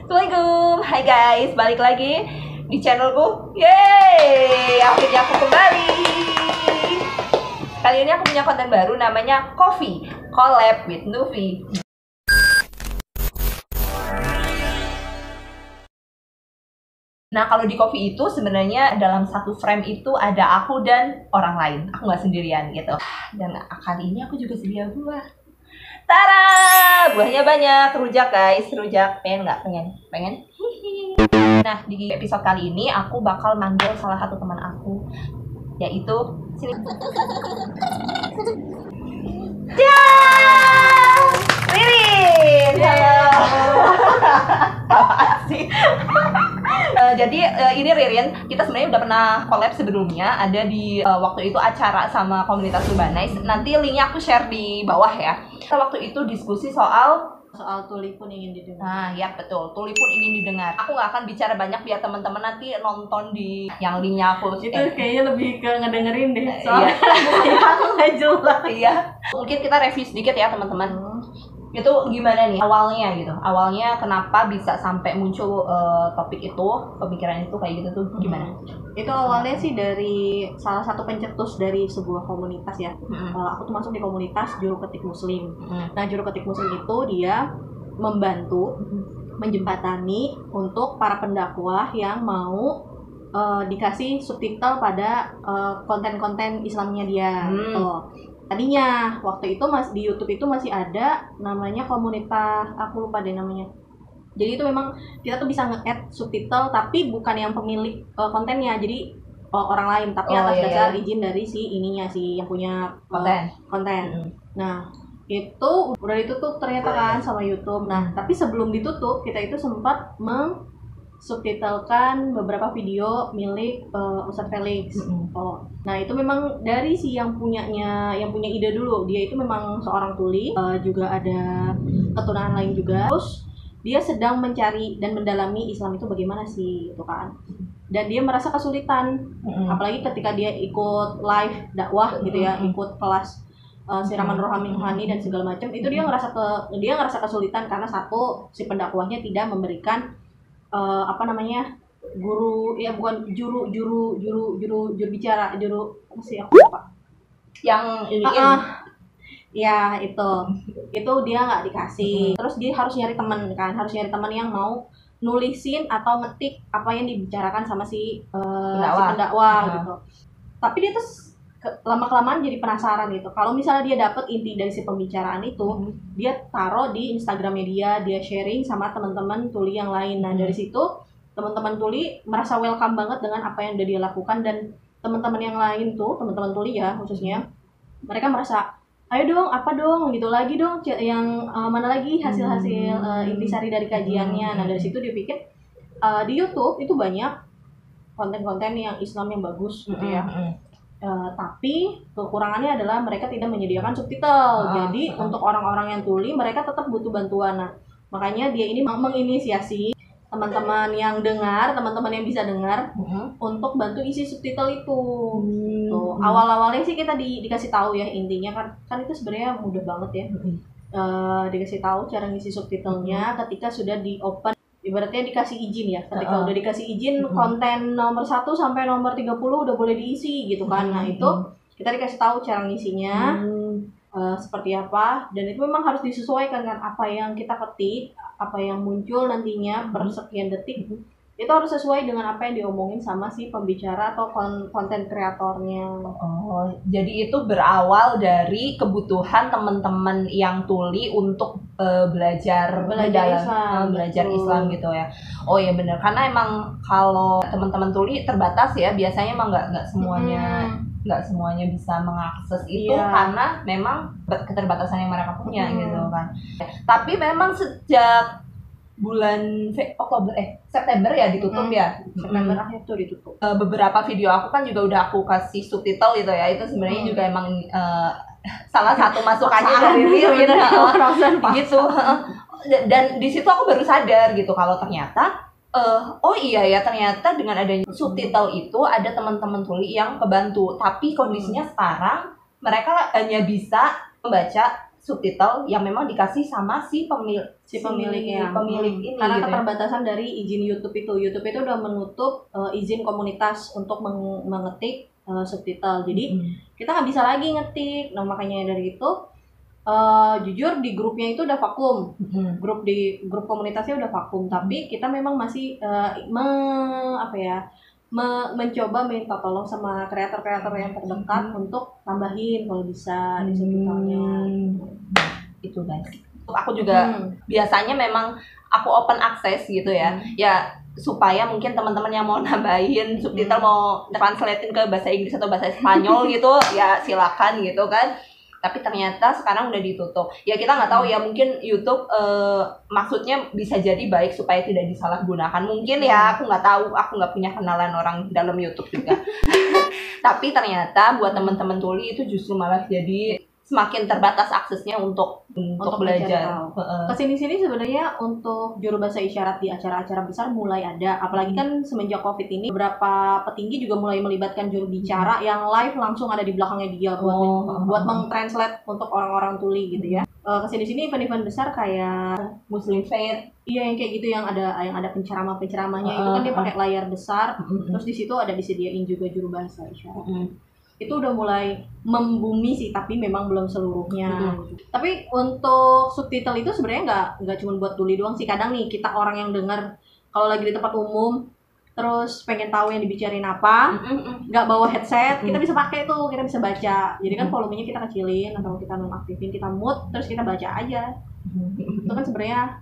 Assalamualaikum, hai guys, balik lagi di channelku. Yeay, akhirnya aku kembali. Kali ini aku punya konten baru namanya Coffee Collab with Nuvi. Nah, kalau di Coffee itu sebenarnya dalam satu frame itu ada aku dan orang lain. Aku nggak sendirian gitu. Dan kali ini aku juga sedia buah. Tara, buahnya banyak, rujak guys, rujak. Pengen nggak? Pengen? Nah, di episode kali ini aku bakal manggil salah satu teman aku, yaitu sini. Ya, Ririn. Halo. Apaan sih? Jadi ini Ririn, kita sebenarnya udah pernah collab sebelumnya, ada di waktu itu acara sama komunitas Urbanais. Nanti linknya aku share di bawah ya. Kita waktu itu diskusi soal tuli pun ingin didengar. Nah, ya betul, tuli pun ingin didengar. Aku nggak akan bicara banyak biar teman-teman nanti nonton di yang linknya aku. Itu kayaknya lebih ke ngedengerin deh. Soalnya aku nggak jelas. Iya. Mungkin kita review sedikit ya teman-teman. Itu gimana nih awalnya gitu? Awalnya kenapa bisa sampai muncul topik itu, pemikiran itu kayak gitu tuh gimana? Itu awalnya sih dari salah satu pencetus dari sebuah komunitas ya. Aku tuh masuk di komunitas juru ketik muslim. Nah, juru ketik muslim itu dia membantu menjembatani untuk para pendakwah yang mau dikasih subtitle pada konten-konten Islamnya dia. Tadinya waktu itu di YouTube itu masih ada namanya komunitas, aku lupa deh namanya. Jadi itu memang kita tuh bisa nge-add subtitle tapi bukan yang pemilik kontennya. Jadi orang lain tapi atas dasar izin dari si yang punya konten. Nah, itu udah ditutup ternyata kan sama YouTube. Nah, tapi sebelum ditutup kita itu sempat subtitlekan beberapa video milik Ustadz Felix. Nah, itu memang dari yang punya ide dulu. Dia itu memang seorang tuli, juga ada keturunan lain juga. Terus dia sedang mencari dan mendalami Islam itu bagaimana sih, itu kan. Dan dia merasa kesulitan, apalagi ketika dia ikut live dakwah gitu ya, ikut kelas siraman rohani dan segala macam. Itu dia ngerasa kesulitan karena satu, si pendakwahnya tidak memberikan guru ya, bukan juru bicara, apa sih aku lupa yang ini ya itu dia nggak dikasih. Terus dia harus nyari teman yang mau nulisin atau ngetik apa yang dibicarakan sama si pendakwah gitu. Tapi dia tuh lama-kelamaan jadi penasaran gitu. Kalau misalnya dia dapet inti dari si pembicaraan itu, dia taruh di Instagramnya dia sharing sama teman-teman tuli yang lain. Nah, dari situ teman-teman tuli merasa welcome banget dengan apa yang udah dia lakukan, dan teman-teman yang lain tuh, teman-teman tuli ya khususnya, mereka merasa ayo dong, apa dong, gitu lagi dong, yang mana lagi hasil-hasil intisari dari kajiannya. Nah, dari situ dia pikir di YouTube itu banyak konten-konten yang Islam yang bagus gitu ya. Tapi kekurangannya adalah mereka tidak menyediakan subtitle. Jadi untuk orang-orang yang tuli, mereka tetap butuh bantuan. Nah, makanya dia ini menginisiasi teman-teman yang bisa dengar untuk bantu isi subtitle itu. Awal-awalnya sih kita dikasih tahu ya, intinya kan itu sebenarnya mudah banget ya. Dikasih tahu cara ngisi subtitlenya ketika sudah di open. Ibaratnya dikasih izin ya, ketika udah dikasih izin konten nomor 1 sampai nomor 30 udah boleh diisi gitu kan. Nah, itu kita dikasih tahu cara ngisinya seperti apa, dan itu memang harus disesuaikan dengan apa yang kita ketik, apa yang muncul nantinya per sekian detik. Itu harus sesuai dengan apa yang diomongin sama si pembicara atau konten kreatornya. Jadi itu berawal dari kebutuhan teman-teman yang tuli untuk belajar Islam gitu ya. Oh ya benar, karena emang kalau teman-teman tuli terbatas ya, biasanya emang nggak semuanya bisa mengakses itu karena memang keterbatasan yang mereka punya gitu kan. Tapi memang sejak bulan September ya ditutup ya. September akhir tuh ditutup. Beberapa video aku kan juga udah aku kasih subtitle gitu ya. Itu sebenarnya juga emang salah satu masukannya dari Ririn gitu. Dan di situ aku baru sadar gitu kalau ternyata ternyata dengan adanya subtitle itu ada teman-teman tuli yang kebantu. Tapi kondisinya sekarang mereka hanya bisa membaca subtitle yang memang dikasih sama si pemilik ini. Karena keterbatasan dari izin YouTube itu udah menutup izin komunitas untuk mengetik subtitle. Jadi kita nggak bisa lagi ngetik. Nah makanya dari itu jujur di grupnya itu udah vakum. Grup komunitasnya udah vakum. Tapi kita memang masih mencoba minta tolong sama kreator-kreator yang terdekat untuk tambahin kalau bisa di subtitlenya. Itu guys. Aku juga biasanya memang aku open access gitu ya. Ya supaya mungkin teman-teman yang mau nambahin subtitle, mau translatein ke bahasa Inggris atau bahasa Spanyol gitu, ya silakan gitu kan. Tapi ternyata sekarang udah ditutup. Ya kita nggak tahu ya, mungkin YouTube maksudnya bisa jadi baik supaya tidak disalahgunakan. Mungkin ya, aku nggak tahu, aku nggak punya kenalan orang dalam YouTube juga. Tapi ternyata buat teman-teman tuli itu justru malah jadi semakin terbatas aksesnya untuk belajar. Kesini-sini sebenarnya untuk juru bahasa isyarat di acara-acara besar mulai ada, apalagi kan semenjak COVID ini beberapa petinggi juga mulai melibatkan juru bicara yang live langsung ada di belakangnya dia buat meng-translate untuk orang-orang tuli gitu ya. Kesini-sini event-event besar kayak Muslim Faith, iya yang kayak gitu yang ada penceramah-penceramahnya itu kan dia pakai layar besar, terus di situ ada disediain juga juru bahasa isyarat. Itu udah mulai membumi sih, tapi memang belum seluruhnya. Tapi untuk subtitle itu sebenarnya nggak cuma buat tuli doang sih. Kadang nih kita orang yang dengar kalau lagi di tempat umum terus pengen tahu yang dibicarain apa, nggak bawa headset, kita bisa pakai tuh, kita bisa baca. Jadi kan volumenya kita kecilin atau kita nonaktifin, kita mute terus kita baca aja. Itu kan sebenarnya.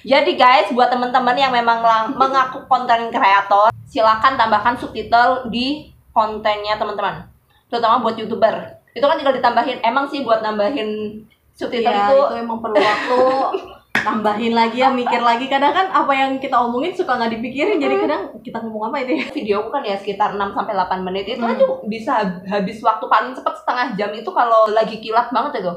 Jadi guys, buat teman-teman yang memang mengaku konten kreator, silakan tambahkan subtitle di kontennya teman-teman, terutama buat YouTuber. Itu kan tinggal ditambahin. Emang sih buat nambahin subtitle itu emang perlu waktu. Tambahin lagi ya, mikir lagi. Kadang kan apa yang kita omongin suka nggak dipikirin, jadi kadang kita ngomong apa itu ya. Video kan ya sekitar 6-8 menit itu aja bisa habis waktu paling cepat setengah jam itu kalau lagi kilat banget itu.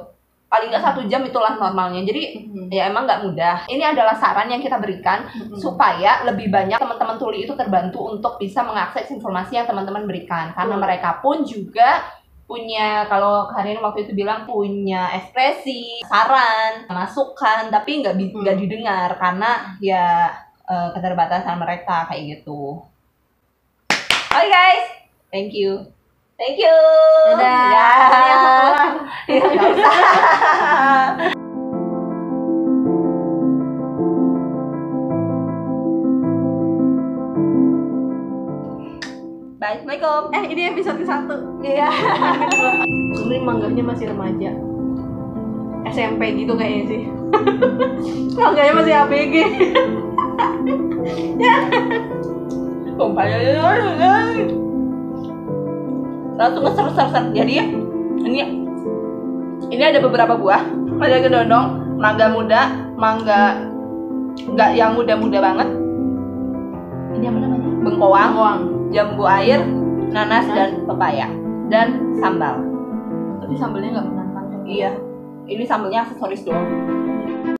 Paling nggak 1 jam itulah normalnya. Jadi ya emang nggak mudah. Ini adalah saran yang kita berikan supaya lebih banyak teman-teman tuli itu terbantu untuk bisa mengakses informasi yang teman-teman berikan. Karena mereka pun juga punya, kalau Karin waktu itu bilang punya ekspresi, saran, masukan, tapi nggak didengar karena ya keterbatasan mereka kayak gitu. Oke guys, thank you. Thank you. Dadah. Assalamualaikum. Ini episode ke-1. Iya. Ini mangganya masih remaja. SMP gitu kayaknya sih. Mangganya masih ABG. Langsung ngeser. Jadi ini ada beberapa buah. Ada kedondong, mangga muda, mangga nggak yang muda-muda banget. Ini apa namanya? Bengkoang, jambu air, nanas dan pepaya, dan sambal. Tapi sambalnya nggak menantang. Iya, ini sambalnya aksesoris doang.